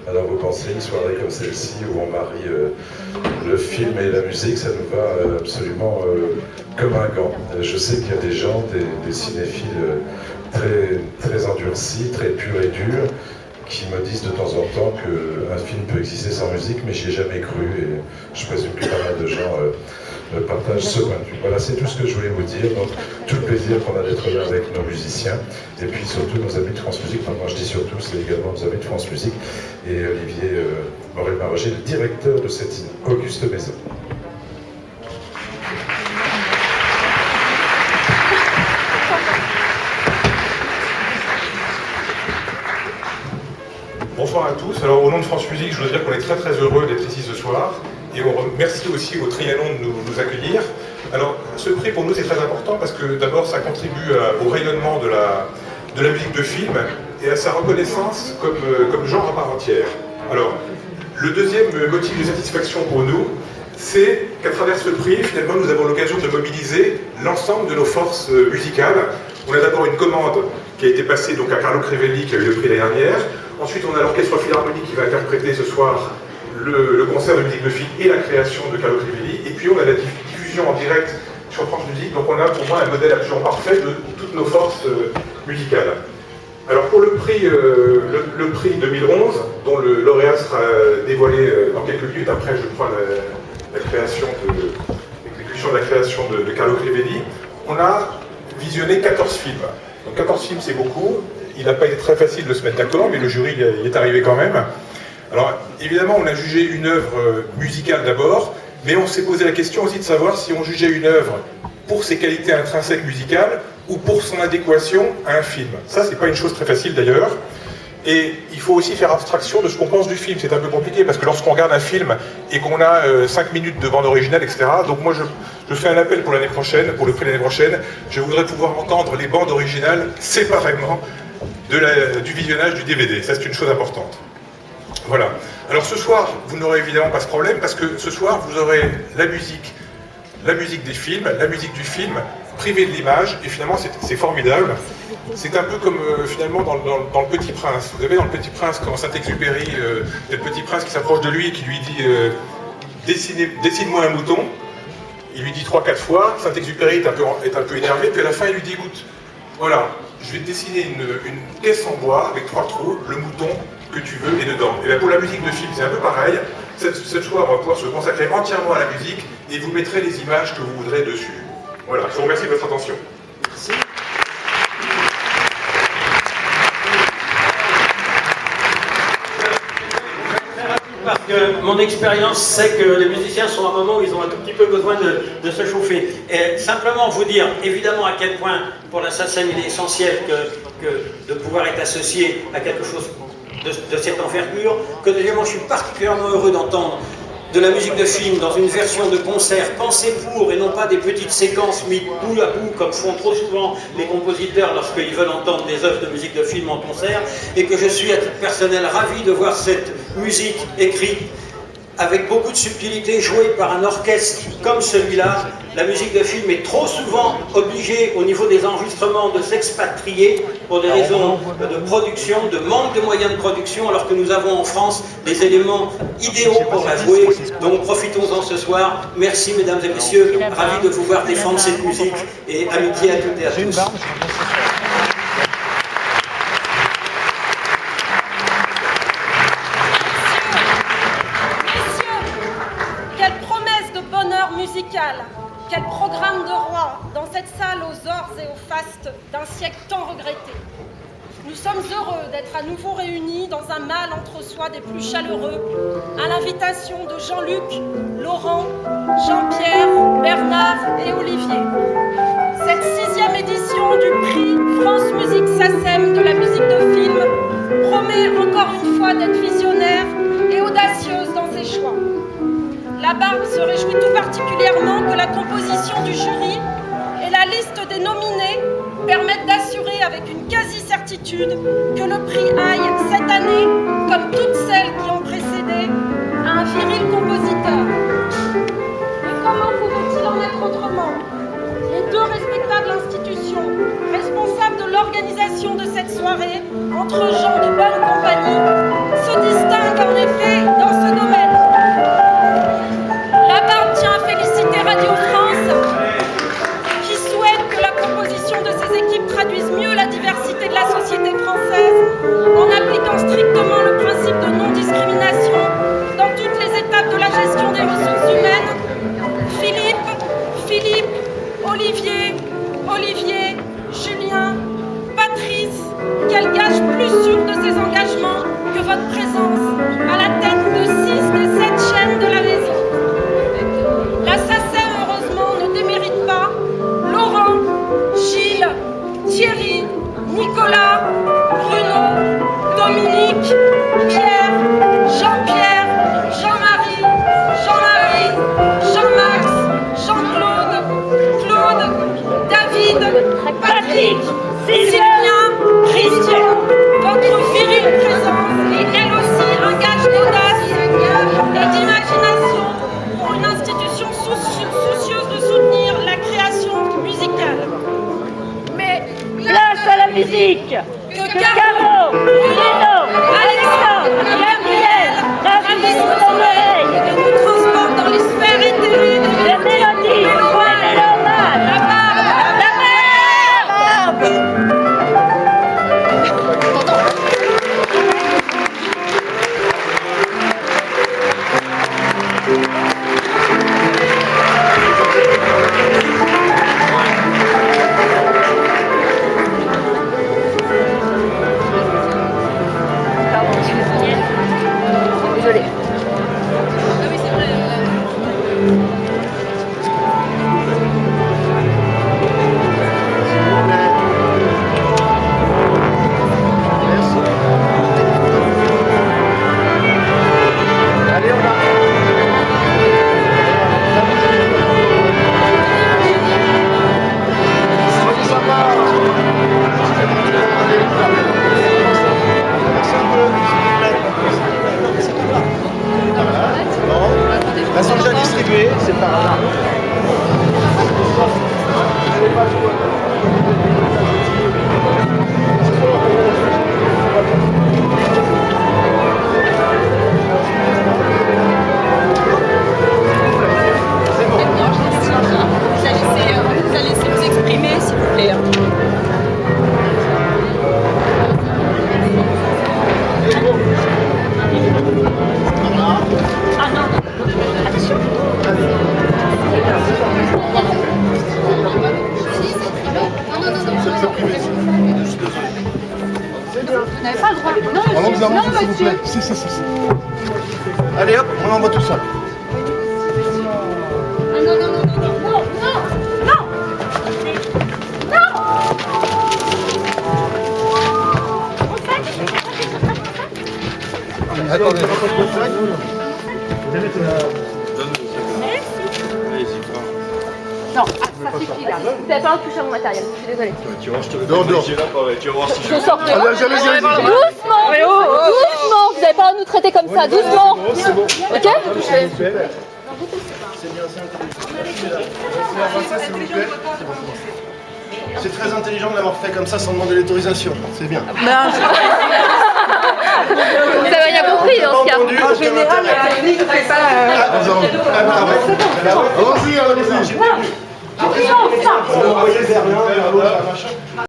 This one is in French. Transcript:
Alors vous pensez, une soirée comme celle-ci où on marie le film et la musique, ça nous va absolument comme un gant. Je sais qu'il y a des gens, des cinéphiles très endurcis, très purs et durs, qui me disent de temps en temps qu'un film peut exister sans musique, mais j'y ai jamais cru, et je présume que pas mal de gens partagent ce point de vue. Voilà, c'est tout ce que je voulais vous dire. Donc, tout le plaisir qu'on a d'être là avec nos musiciens, et puis surtout nos amis de France Musique. Enfin, moi je dis surtout, c'est également nos amis de France Musique, et Olivier Morel-Maroger, le directeur de cette auguste maison. Bonsoir à tous. Alors au nom de France Musique, je veux dire qu'on est très heureux d'être ici ce soir et on remercie aussi au Trianon de nous accueillir. Alors ce prix pour nous c'est très important parce que d'abord ça contribue au rayonnement de la musique de film et à sa reconnaissance comme genre à part entière. Alors le deuxième motif de satisfaction pour nous, c'est qu'à travers ce prix, finalement, nous avons l'occasion de mobiliser l'ensemble de nos forces musicales. On a d'abord une commande qui a été passée donc à Carlo Crivelli, qui a eu le prix l'année dernière. Ensuite, on a l'Orchestre Philharmonique qui va interpréter ce soir le concert de musique de film et la création de Carlo Crivelli. Et puis, on a la diffusion en direct sur France Musique. Donc, on a pour moi un modèle absolument parfait de toutes nos forces musicales. Alors pour le prix 2011, dont le lauréat sera dévoilé dans quelques minutes après, je crois, l'exécution de la création de Carlo Crivelli, on a visionné 14 films. Donc 14 films, c'est beaucoup. Il n'a pas été très facile de se mettre d'accord, mais le jury y est arrivé quand même. Alors évidemment, on a jugé une œuvre musicale d'abord, mais on s'est posé la question aussi de savoir si on jugeait une œuvre pour ses qualités intrinsèques musicales ou pour son adéquation à un film. Ça, c'est pas une chose très facile d'ailleurs. Et il faut aussi faire abstraction de ce qu'on pense du film. C'est un peu compliqué parce que lorsqu'on regarde un film et qu'on a 5 minutes de bande originale, etc. Donc moi, je fais un appel pour l'année prochaine, pour le prix de l'année prochaine. Je voudrais pouvoir entendre les bandes originales séparément du visionnage du DVD. Ça, c'est une chose importante. Voilà. Alors ce soir, vous n'aurez évidemment pas ce problème parce que ce soir, vous aurez la musique des films, la musique du film privée de l'image, et finalement c'est formidable. C'est un peu comme finalement dans le Petit Prince. Vous savez, dans le Petit Prince, quand Saint-Exupéry, le Petit Prince qui s'approche de lui et qui lui dit dessine-moi un mouton, il lui dit 3-4 fois, Saint-Exupéry est un peu énervé, puis à la fin il lui dit écoute, voilà, je vais te dessiner une caisse en bois avec 3 trous, le mouton que tu veux est dedans. Et bien pour la musique de film, c'est un peu pareil. Cette soir, on va pouvoir se consacrer entièrement à la musique et vous mettrez les images que vous voudrez dessus. Voilà, je vous remercie de votre attention. Merci. Parce que mon expérience, c'est que les musiciens sont à un moment où ils ont un tout petit peu besoin de se chauffer. Et simplement vous dire, évidemment, à quel point, pour la SACEM, il est essentiel que de pouvoir être associé à quelque chose de cette envergure, que deuxièmement, je suis particulièrement heureux d'entendre de la musique de film dans une version de concert pensée pour et non pas des petites séquences mises bout à bout comme font trop souvent les compositeurs lorsqu'ils veulent entendre des œuvres de musique de film en concert, et que je suis à titre personnel ravi de voir cette musique écrite avec beaucoup de subtilité, jouée par un orchestre comme celui-là. La musique de film est trop souvent obligée, au niveau des enregistrements, de s'expatrier pour des raisons de production, de manque de moyens de production, alors que nous avons en France des éléments idéaux pour la jouer. Donc profitons-en ce soir. Merci mesdames et messieurs, ravi de vous voir défendre cette musique, et amitié à toutes et à tous. Quel programme de roi dans cette salle aux ors et aux fastes d'un siècle tant regretté. Nous sommes heureux d'être à nouveau réunis dans un mal entre soi des plus chaleureux, à l'invitation de Jean-Luc, Laurent, Jean-Pierre, Bernard et Olivier. Cette 6e édition du prix France Musique SACEM de la musique de film promet encore une fois d'être visionnaire et audacieuse dans ses choix. La Barbe se réjouit tout particulièrement que la composition du jury et la liste des nominés permettent d'assurer avec une quasi-certitude que le prix aille cette année, comme toutes celles qui ont précédé, à un viril compositeur. Et comment pouvait-il en être autrement? Les deux respectables institutions responsables de l'organisation de cette soirée, entre gens de bonne compagnie, se distinguent présence à la tête de 6 des 7 chaînes de la maison. La SACEM, heureusement, ne démérite pas Laurent, Gilles, Thierry, Nicolas, Bruno, Dominique, Pierre, Jean-Pierre, Jean-Marie, Jean-Marie, Jean-Max, Jean-Claude, Claude, David, Patrick, Sylvien, Christian. Votre virile présence est elle aussi un gage d'audace et d'imagination pour une institution soucieuse de soutenir la création musicale. Mais Place à la musique! que Caro, Bruno, Alexandre, Gabriel, ravissent nos oreilles! et nous transporte dans les sphères éthérées de Les mélodies, les mélomanes, la barbe, la barbe! Désolée. Elles sont déjà distribuées, c'est par là. Vous allez laisser vous exprimer, s'il vous plaît. Ah non! Attention! Vous n'avez pas le droit. Non, On vous non, s'il vous monsieur. plaît. Si. Allez hop, on envoie tout ça. Ah, non, non, non, non, non, non, non, Attendez, on va pas le sac. non, ah, ça suffit là. Vous n'avez pas le droit de toucher à mon matériel, je suis désolée. Dehors. Je sors de Allez. Doucement, doucement, vous n'avez pas à nous traiter comme ça, doucement. Ok? C'est très intelligent de l'avoir fait comme ça sans demander l'autorisation. C'est bien. Vous avez rien compris dans ce cas. En général, la technique, c'est pas. Allons-y. Non, non, non. On va envoyer vers l'un, vers l'autre, machin.